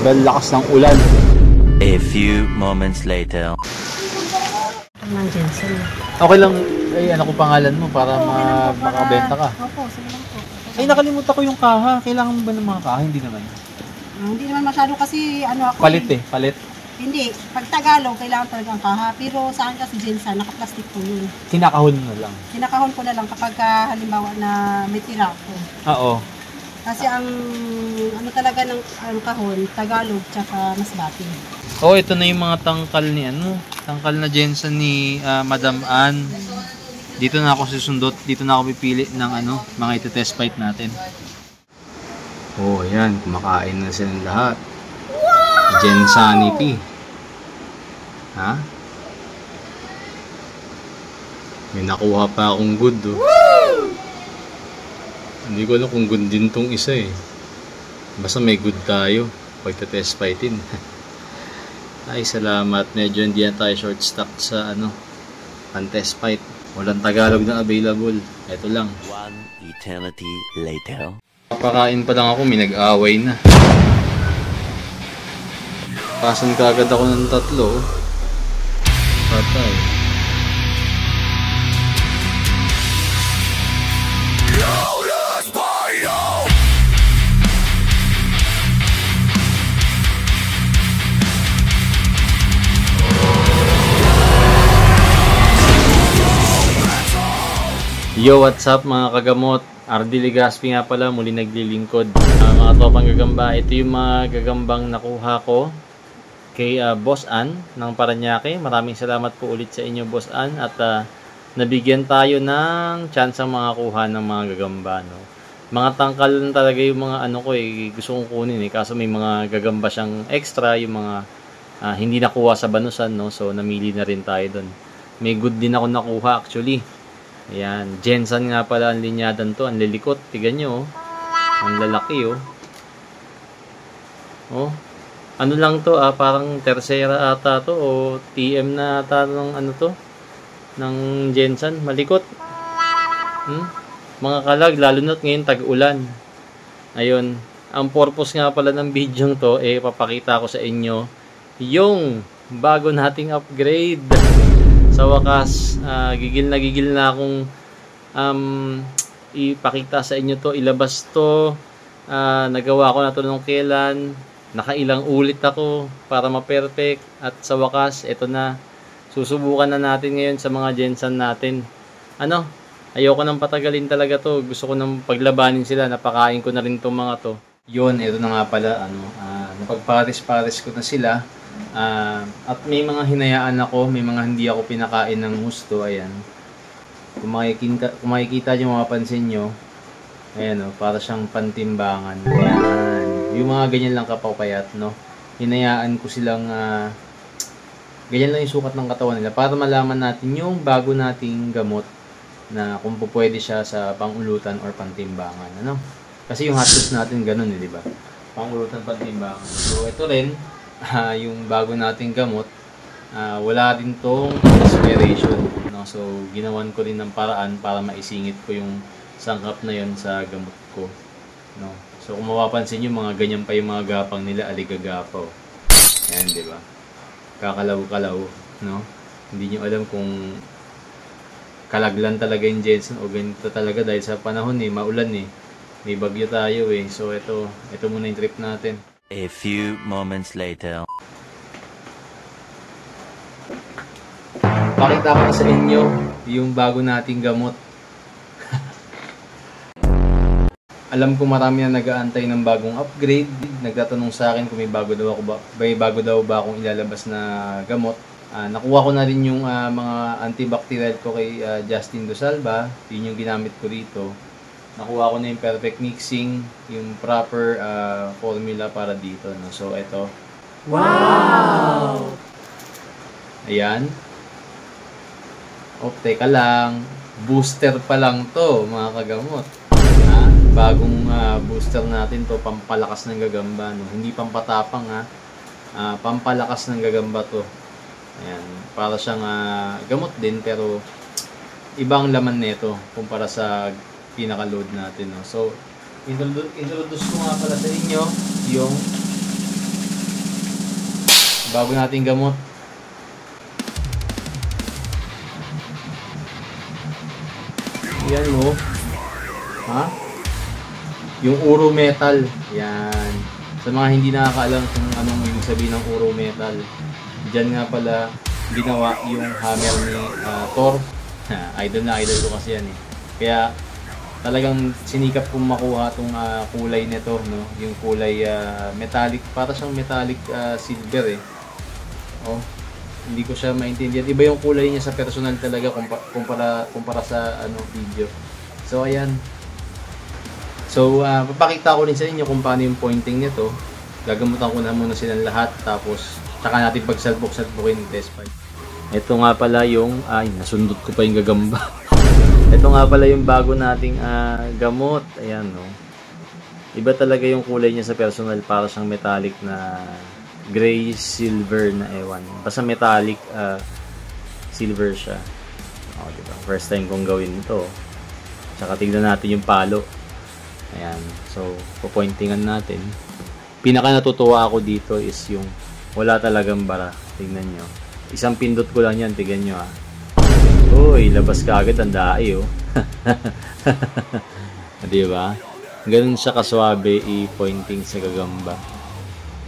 Sobrang lakas ng ulan. A few moments later. Okay lang, ay ano ko pangalan mo para makabenta ka. Opo, sige lang po. Ay nakalimutan ko yung kaha. Kailangan mo ba ng mga kaha? Hindi naman. Hindi naman masyado kasi ano ako. Palit eh, palit. Hindi, pag Tagalog kailangan talagang kaha. Pero saan kasi Jensa, naka-plastic po yun. Kinakahon na lang. Kinakahon ko na lang kapag halimbawa na may tira ko. Oo. Kasi ang ano talaga ng kahon, Tagalog tsaka Masbate. Oh, ito na yung mga tangkal ni tangkal na Jensen ni Madam Ann. Dito na ako susundot, dito na ako pipili ng mga ito-test fight natin. Oh, ayan, kumakain na silang lahat. Wow! Jensanity. Ha? May nakuha pa akong good, oh. Woo! Hindi ko alam kung good din tong isa eh. Basta may good tayo pagta-test fightin. Ay, salamat. Medyo hindi na tayo short stock sa pan-test fight. Walang Tagalog na available. Ito lang. One eternity later. Papakain pa lang ako, may nag-away na. Pasan kagad ako ng 3. Patay. Yo, what's up mga kagamot? RD Legaspi nga pala, muli naglilingkod. Mga tropang gagamba, ito yung mga gagambang nakuha ko kay Boss Ann ng Paranaque. Maraming salamat po ulit sa inyo, Boss Ann. At nabigyan tayo ng chance ang mga kuha ng mga gagamba. No? Mga tangkal talaga yung mga ko gusto kong kunin kaso may mga gagamba siyang extra, yung mga hindi nakuha sa banusan. No? So namili na rin tayo doon. May good din ako nakuha actually. Ayan, Jensen nga pala ang linyadan to, ang lilikot, tignan nyo, ang lalaki oh. Ano lang to, parang tercera ata to, o TM na ata ng ng Jensen, malikot. Mga kalag, lalo na't ngayon tag-ulan. Ayun, ang purpose nga pala ng video to, papakita ko sa inyo, yung bago nating upgrade. Sa wakas, gigil na akong ipakita sa inyo to, ilabas to. Nagawa ko na to nung kailan, nakailang ulit ako para ma-perfect, at sa wakas, ito na. Susubukan na natin ngayon sa mga Jensen natin. Ayoko nang patagalin talaga to, gusto ko nang paglabanin sila, napakain ko na rin tong mga to. Yun, ito na nga pala, napagpares-pares ko na sila. At may mga hinayaan ako, may mga hindi ako pinakain ng gusto. Ayan, kung makikita nyo, mapapansin nyo, ayan para siyang pantimbangan. Ayan, yung mga ganyan lang kapapayat, no? Hinayaan ko silang ganyan lang yung sukat ng katawan nila para malaman natin yung bago nating gamot na kung pwede siya sa pangulutan or pantimbangan, kasi yung hotdog natin ganun di ba? Pangulutan, pantimbangan. So ito rin, yung bago nating gamot, wala rin tong expiration, no? So ginawan ko rin ng paraan para maisingit ko yung sangkap na yon sa gamot ko, no? So kung mapapansin nyo, mga ganyan pa yung mga gapang nila, aligagapaw. Ayan, di ba? Kakalaw-kalaw, no? Hindi nyo alam kung kalaglan talaga yung Jensen o ganito talaga dahil sa panahon maulan may bagyo tayo So ito muna yung trip natin. A few moments later. Pakita ko na sa inyo yung bago nating gamot. Alam ko marami na nag-aantay ng bagong upgrade. Nagtatanong sa akin kung may bago daw ba akong ilalabas na gamot. Nakuha ko na rin yung mga antibacterial ko kay Justin Dosalba. Yun yung ginamit ko dito. Nakuha ko na yung perfect mixing, yung proper formula para dito, no? So ito. Wow! Ayan. Teka lang. Booster pa lang to, mga kagamot. Bagong booster natin to, pampalakas ng gagamba, no? Hindi pampatapang, pampalakas ng gagamba to. Ayan, para siyang gamot din, pero ibang laman nito kumpara sa pinaka-load natin, no? So introduce ko nga pala sa inyo yung bago nating gamot. Yan mo. Ha? Yung Uro Metal. Yan. Sa mga hindi nakakaalam kung anong ibig sabihin ng Uro Metal, dyan nga pala ginawa yung hammer ni Thor. Idol na idol ko kasi yan eh. Kaya talagang sinikap kong makuha itong kulay nito, no? Yung kulay metallic, para siyang metallic silver eh. Oh, hindi ko siya maintindihan. Iba yung kulay niya sa personal talaga kumpara sa video. So ayan. So papakita ko rin sa inyo kung paano yung pointing nito. Gagamutan ko na muna silang lahat, tapos saka natin pagsalbok-salbokin yung test pipe. Ito nga pala yung nasundot ko pa yung gagamba. Ito nga pala yung bago nating gamot. Ayan, no. Iba talaga yung kulay niya sa personal, para siyang metallic na gray silver na ewan. Basta metallic silver siya. Oh, diba? First time kong gawin ito. Tsaka tignan natin yung palo. Ayan. So, pupointingan natin. Pinaka natutuwa ako dito is yung wala talagang bara. Tignan nyo. Isang pindot ko lang yan. Tignan nyo Uy, labas ka agad ang dae oh. Diba? Ganun siya kaswabe i-pointing sa gagamba.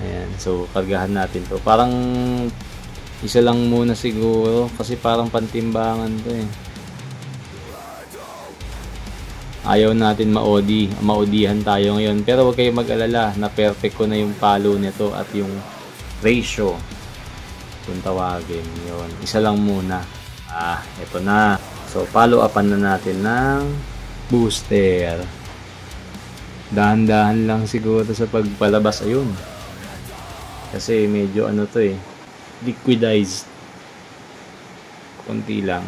Ayan, so kargahan natin to. Parang isa lang muna siguro kasi parang pantimbangan to eh. Ayaw natin maodihan tayo ngayon, pero huwag kayong mag-alala na perfect ko na yung palo nito at yung ratio kung tawagin yun. Isa lang muna. Ito na. So follow upan na natin ng booster. Dahan-dahan lang siguro sa pagpalabas. Ayun, kasi medyo to eh, liquidized konti lang.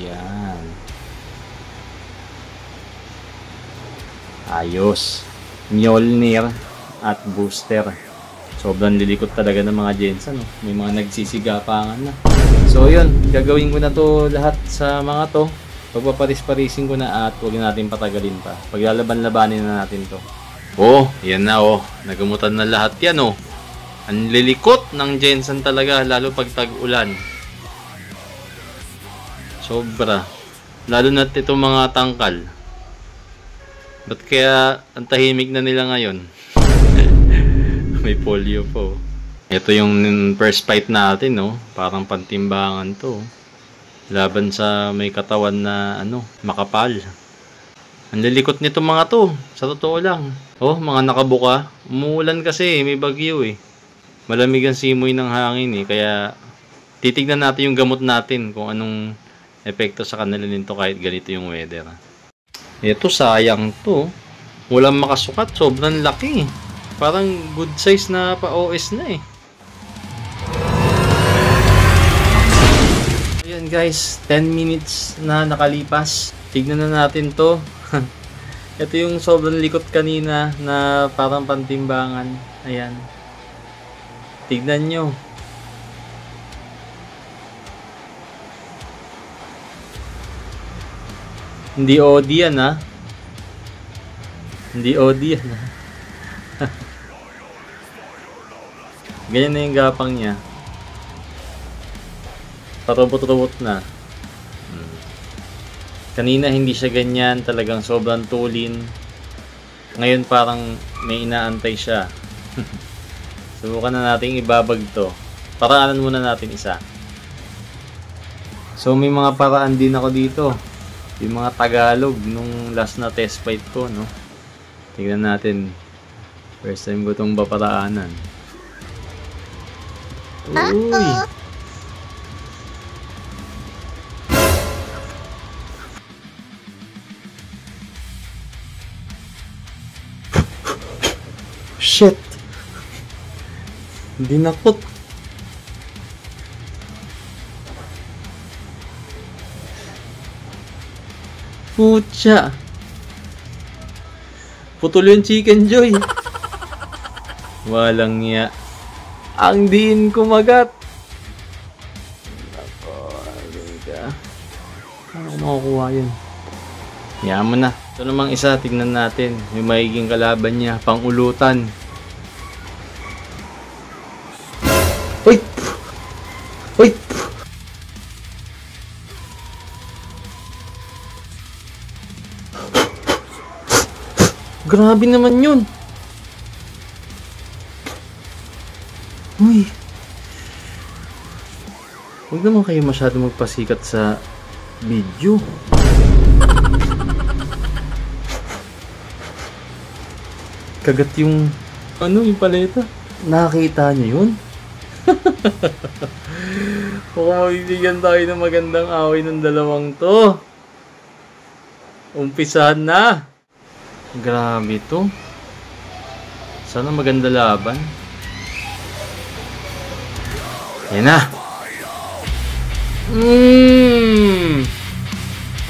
Yan, ayos. Mjolnir at booster. Sobrang lilikot talaga ng mga Jensen, no? May mga nagsisigapangan na. So yun, gagawin ko na to lahat sa mga to. Pagpaparis-parisin ko na at huwag natin patagalin pa. Paglalaban-labanin na natin to. Oh, yan na oh. Nagamutan na lahat yan oh. Ang lilikot ng Jensen talaga, lalo pag tag-ulan. Sobra. Lalo na itong mga tangkal. Ba't kaya ang tahimik na nila ngayon? May polio po. Ito yung first fight natin, no? Parang pantimbangan to. Laban sa may katawan na makapal. Ang lilikot nito mga to, sa totoo lang. Oh, mga nakabuka. Umuulan kasi, may bagyo eh. Malamig ang simoy ng hangin eh, kaya titignan natin yung gamot natin kung anong epekto sa kanila nito kahit ganito yung weather. Ito sayang to. Walang makasukat, sobrang laki. Parang good size na pa-OS na eh. Ayan guys, 10 minutes na nakalipas. Tignan na natin to. Ito yung sobrang likot kanina na parang pantimbangan. Ayan. Tignan nyo. Hindi OD yan ha. Hindi OD yan ha. Ganyan na yung gapang niya. Parobot-robot na. Kanina hindi siya ganyan. Talagang sobrang tulin. Ngayon parang may inaantay siya. Subukan na natin ibabag to. Paraanan muna natin isa. So may mga paraan din ako dito. Yung mga Tagalog nung last na test fight ko, no? Tingnan natin. First time ko itong paparaanan. Uy! Shit! Dinakot. Putya! Putol yung Chicken Joy. Walang niya. Ang diin kumagat. Ako, ka. Paano ko makukuha yun? Yaman na. Ito namang isa, tignan natin. Yung magiging kalaban niya, pang-ulutan. Grabe naman yun. Uy. Huwag naman kayo masyado magpasikat sa video. Kagat yung yung paleta. Nakakita niyo yun? Mukhang mabibigyan tayo ng magandang away ng dalawang to. Umpisahan na. Grabe to. Sana maganda laban. Yan na.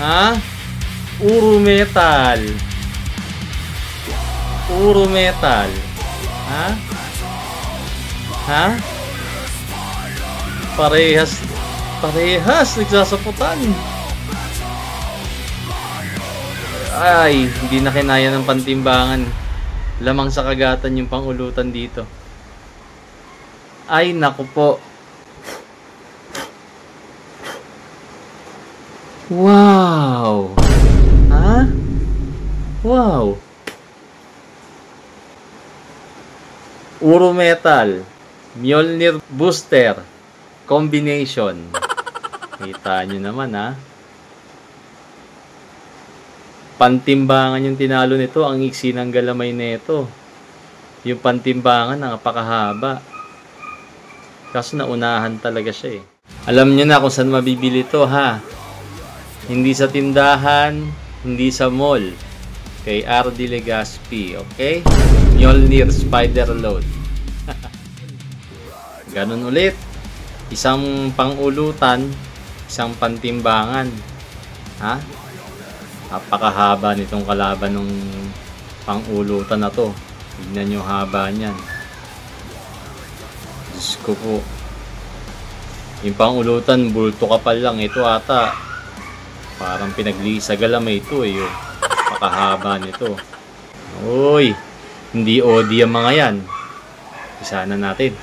Ha? Uro metal. Uro metal. Ha? Ha? Parehas nagsasaputan. Ay, hindi na kinaya ng pantimbangan. Lamang sa kagatan yung pangulutan dito. Ay, naku po. Wow! Ha? Wow! Uro Metal Mjolnir Booster Combination. Kita nyo naman, ha? Pantimbangan yung tinalo nito. Ang iksi ng galamay nito. Yung pantimbangan napakahaba. Kaso naunahan talaga siya eh. Alam nyo na kung saan mabibili to, ha? Hindi sa tindahan, hindi sa mall. Kay RD Legaspi, okay? Mjolnir Spider Load. Ganun ulit. Isang pangulutan, isang pantimbangan. Ha? Napakahaba nitong kalaban ng pangulutan na to. Tignan nyo haba niyan. Diyos ko po. Yung pangulutan, bulto kapal lang. Ito ata parang pinaglisa galamay ito eh. Pakahaba nito. Uy, hindi OD ang mga yan. Isa na natin.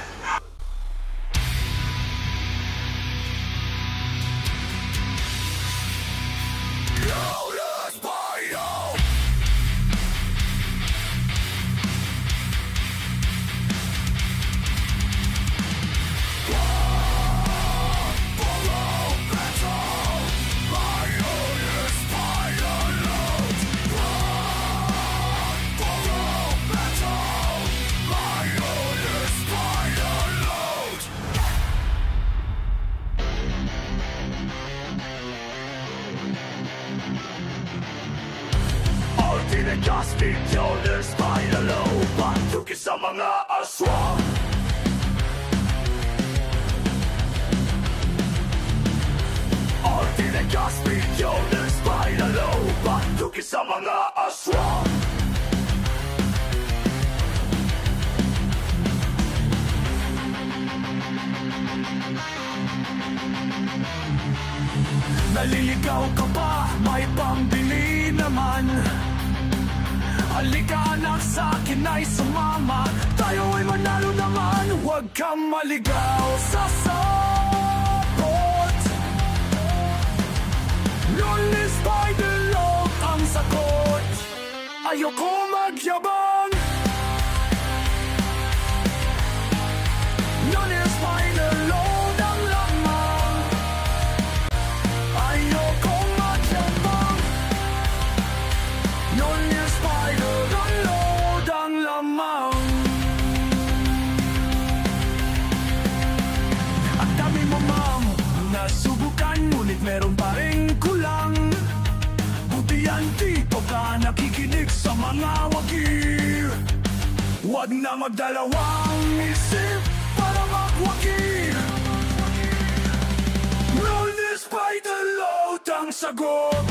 Legaspi, Mjolnir Spider Load. Patukin sa mga aswang. Legaspi, Mjolnir Spider Load. Patukin sa mga aswang. Naliligaw ka ba? May pambili naman. Halika anak sa'kin ay sumama. Tayo ay manalo naman. Huwag kang maligaw sa sapot. Mjolnir Spider Load ang sagot. Ayoko magyabang. Mjolnir Spider Load ang lamang. Ayoko magyabang. Mjolnir Spider Load ang lamang. Ang dami mo ma'am nasubukan, ngunit meron pa rin kulang. Buti yan dito ka nakikinig sa mga wagi. Huwag na magdalawang isip para magwagi. Mjolnir Spider Load ang sagot.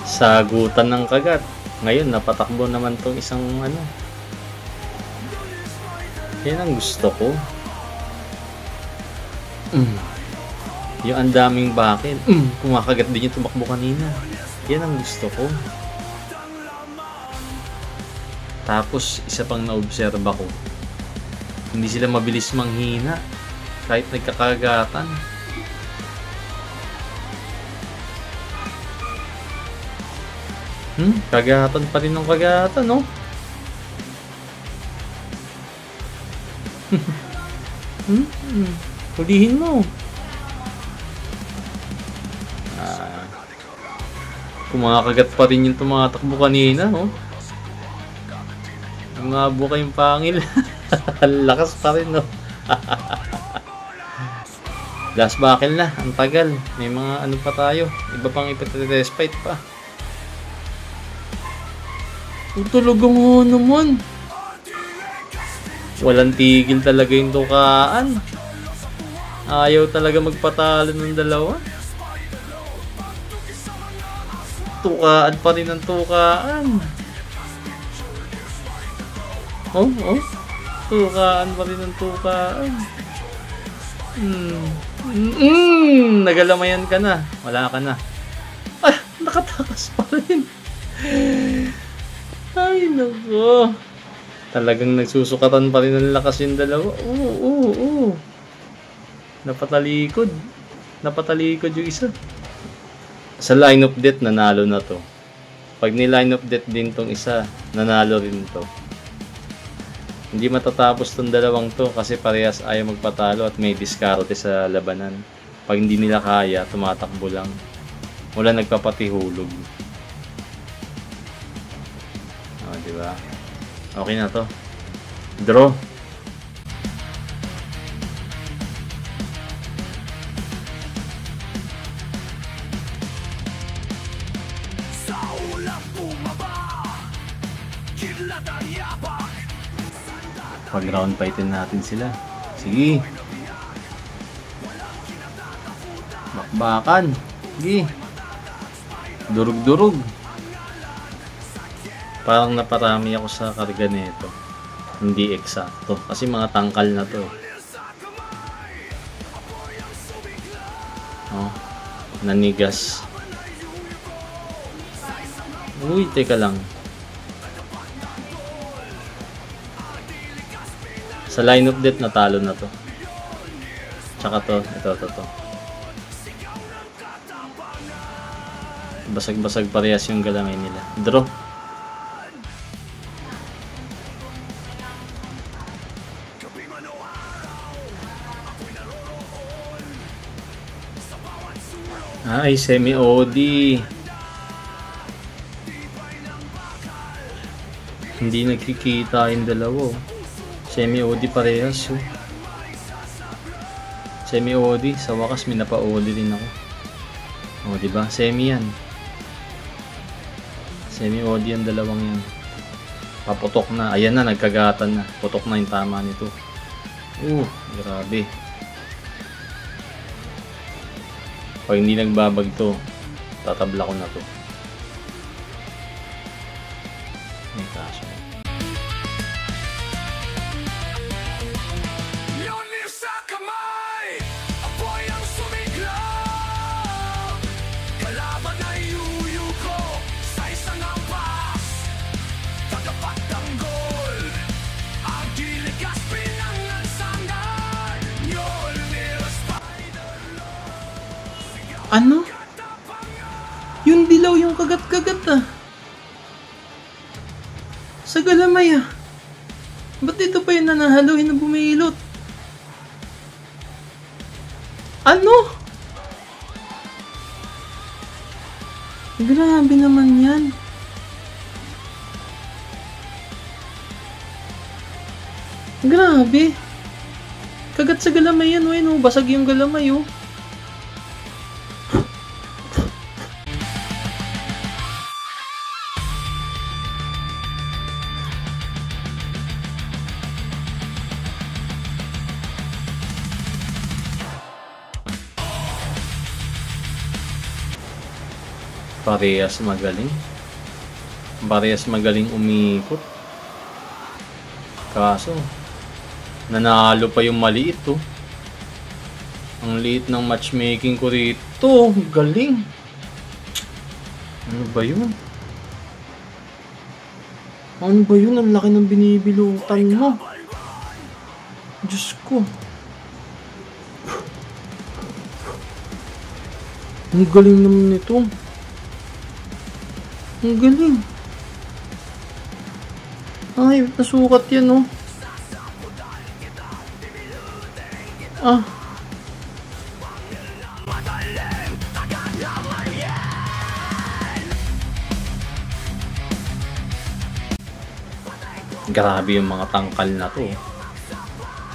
Sagutan ng kagat. Ngayon, napatakbo naman tong isang Yan ang gusto ko. Yung ang daming bakit. Kumakagat din yung tumakbo kanina. Yan ang gusto ko. Tapos, isa pang naobserba ko. Hindi sila mabilis manghina. Kahit nagkakagatan. Kagatan pa rin ng kagatan, no? Hulihin mo. Kumakagat pa rin yung tumatakbo kanina, no? Umabo kayong pangil. Lakas pa rin, no? Last buckle na. Ang tagal. May mga ano pa tayo. Iba pang ipatitest fight pa. Talagang naman. Walang tigil talaga yung tukaan. Ayaw talaga magpatalo ng dalawa. Tukaan pa rin ang tukaan. Oh. Tukaan pa rin ang tukaan. Nagalamayan ka na. Wala ka na. Nakatakas pa rin. Ay, nako. Talagang nagsusukatan pa rin ang lakas yung dalawa. Oo. Napatalikod yung isa. Sa line of death, nanalo na to. Pag ni-line of death din tong isa, nanalo rin to. Hindi matatapos tong dalawang to kasi parehas ayaw magpatalo at may diskarte sa labanan. Pag hindi nila kaya, tumatakbo lang. Wala nagpapatihulog. Diba? Okay na to. Draw. Sa ulang bumaba, kidlat ang yapak. Pag round fightin natin sila. Sige. Bakbakan. Sige. Durug-durug. Parang naparami ako sa karga nito. Hindi eksakto. Kasi mga tangkal na to. Oh, nanigas. Uy, teka lang. Sa line of death, natalo na to. Tsaka to. Ito. Basag-basag parehas yung galamay nila. Draw. Ay, semi-OD. Hindi nagkikita yung dalawa. Semi-OD parehas. Semi-OD. Sa wakas, may napa-OD din ako. O, diba? Semi yan. Semi-OD yung dalawang yan. Paputok na. Ayan na, nagkagatan na. Putok na yung tama nito. Grabe. Pag hindi nagbabag to, tatabla ko na to. May kaso. Yonif sa kamay, apoy ang sumiglap. Kalaban ay yuyuko sa isang ampas. Tagapat ng gol, ang diligas pinangansangan. Yonif Spider-Lord. Ano? Yung dilaw yung kagat-kagat sa galamay Ba't dito pa yung nanahaluhin na bumilot? Ano? Grabe naman yan. Grabe. Kagat sa galamay yan, basag yung galamay, Parehas magaling. Parehas magaling umikot. Kaso, nanalo pa yung maliit, Ang liit ng matchmaking ko rito. Galing. Ano ba yun? Ang laki ng binibilutan mo. Diyos ko. Ang galing naman nito. Ang galing. Ay, nasukat yan, oh. Ah. Grabe yung mga tangkal na to.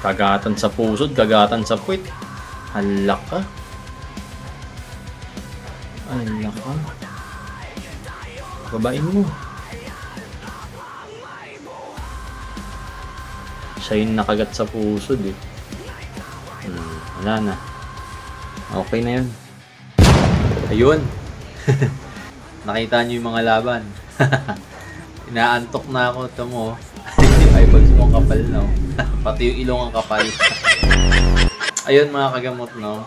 Kagatan sa pusod, kagatan sa puwit. Halak ka. Halak ka. Babain mo. Siya yung nakagat sa pusod eh. Wala na. Okay na yun. Ayun. Nakita nyo yung mga laban. Inaantok na ako. Ito mo. Eyeballs mo ang kapal, no? Pati yung ilong ang kapal. Ayun mga kagamot, no?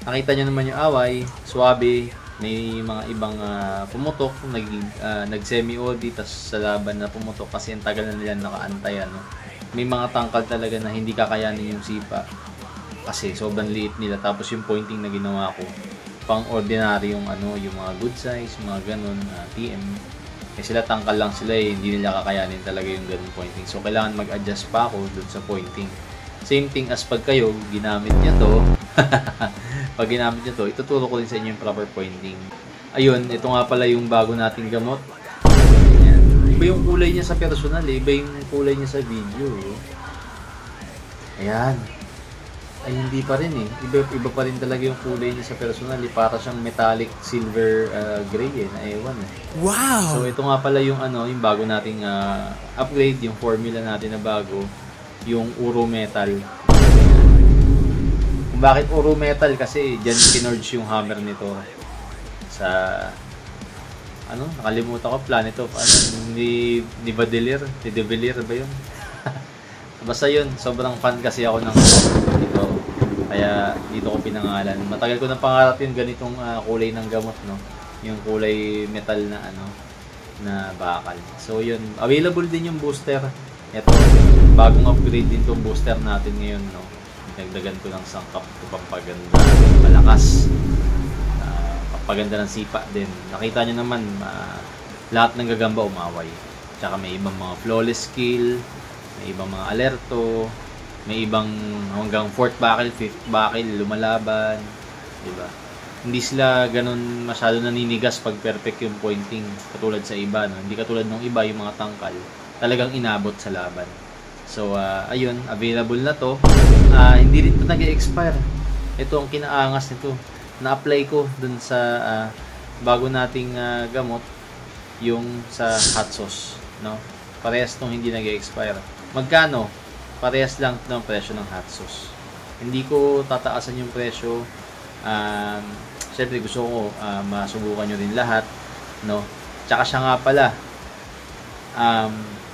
Nakita nyo naman yung away. Swabe. May mga ibang pumutok. Nag-semi-OD. Tapos sa laban na pumutok. Kasi ang tagal na nila nakaantay, ano? May mga tangkal talaga na hindi kakayanin yung sipa. Kasi sobrang liit nila. Tapos yung pointing na ginawa ko, pang ordinary yung ano, yung mga good size, mga ganun, TM. Eh sila tangkal lang sila eh, hindi nila kakayanin talaga yung ganun pointing. So kailangan mag-adjust pa ako dun sa pointing. Same thing as pag kayo, ginamit nyo to. Pag ginamit nyo to, ituturo ko din sa inyo yung proper pointing. Ayun, ito nga pala yung bago nating gamot. Ayan. Iba yung kulay niya sa personal eh, iba yung kulay niya sa video eh. Ayan. Ay hindi pa rin eh. Iba pa rin talaga yung kulay niya sa personal eh. Para siyang metallic silver gray eh, na ewan eh. Wow! So ito nga pala yung ano, yung bago nating upgrade, yung formula natin na bago, yung Uro Metal. Kung bakit Uro Metal? Kasi dyan pinorge yung hammer nito. Sa ano, nakalimutan ko, Planet of ano, ni Vadelier, ni Develier ba yun? Basta yun, sobrang fan kasi ako ng ito. Kaya dito ko pinangalan. Matagal ko na pangarap yung ganitong kulay ng gamot, no? Yung kulay metal na ano, na bakal. So yun, available din yung booster. Ito, bagong upgrade din tong booster natin ngayon, no? Nagdagan ko ng sangkap ko pampaganda, malakas. Pampaganda ng sipa din. Nakita nyo naman, lahat ng gagamba umaway. Tsaka may ibang mga flawless skill, may ibang mga alerto, may ibang hanggang 4th buckle, 5th buckle, lumalaban, diba? Hindi sila ganun masyado naninigas pag perfect yung pointing katulad sa iba, no? Hindi katulad ng iba, yung mga tangkal, talagang inabot sa laban. So, ayun, available na to. Hindi rin ito nag-expire. Ito ang kinaangas nito. Na-apply ko dun sa bago nating gamot, yung sa hot sauce, no? Parehas nung hindi nag-expire. Magkano? Parehas lang ng presyo ng hot sauce. Hindi ko tataasan yung presyo. Siyempre gusto ko masubukan nyo rin lahat, no? Tsaka siya nga pala,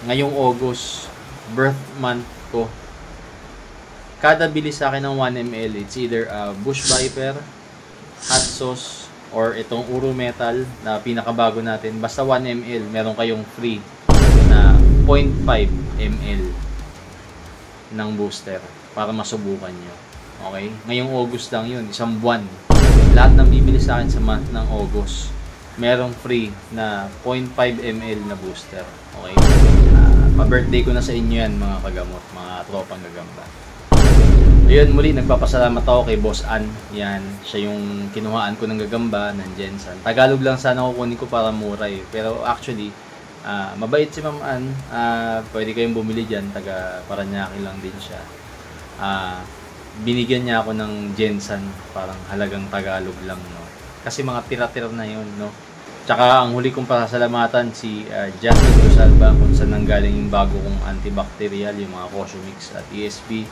ngayong August, birth month ko, kada bili sa akin ng 1 ml, it's either Bush Viper, hot sauce, or itong Uro Metal na pinakabago natin. Basta 1 ml, meron kayong free na 0.5 ml ng booster para masubukan nyo. Okay? Ngayong August lang yun, isang buwan. Lahat ng bibili sa akin sa month ng August, merong free na 0.5 ml na booster. Okay? Pa-birthday ko na sa inyo yan, mga kagamot, mga tropang gagamba. Ayun, muli, nagpapasalamat ako kay Boss Ann. Yan, siya yung kinuhaan ko ng gagamba ng Jensen. Tagalog lang sana kukunin ko para mura eh. Pero actually, mabait si Ma'am Ann. Pwede kayong bumili dyan, taga Paranaque lang din siya. Binigyan niya ako ng Jensen, parang halagang Tagalog lang, no? Kasi mga tira-tira na yun, no? Tsaka ang huli kong pasasalamatan si Justin Rosalba, kung saan nanggaling yung bago kong antibacterial, yung mga Coshomix at ESP.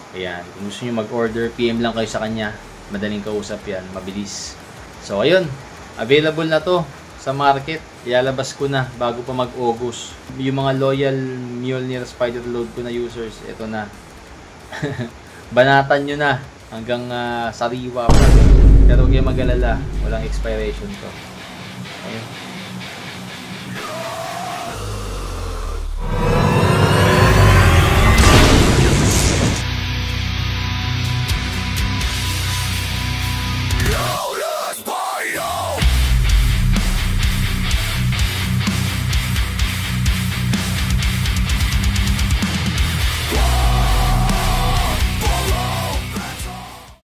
Ayan, kung gusto nyo mag-order, PM lang kayo sa kanya. Madaling kausap yan, mabilis. So ayun, available na to sa market. Ilalabas ko na bago pa mag-August. Yung mga loyal Mjolnir Spider Load ko na users, ito na. Banatan nyo na hanggang sariwa pa. Pero huwag kayo mag-alala, walang expiration to. Okay.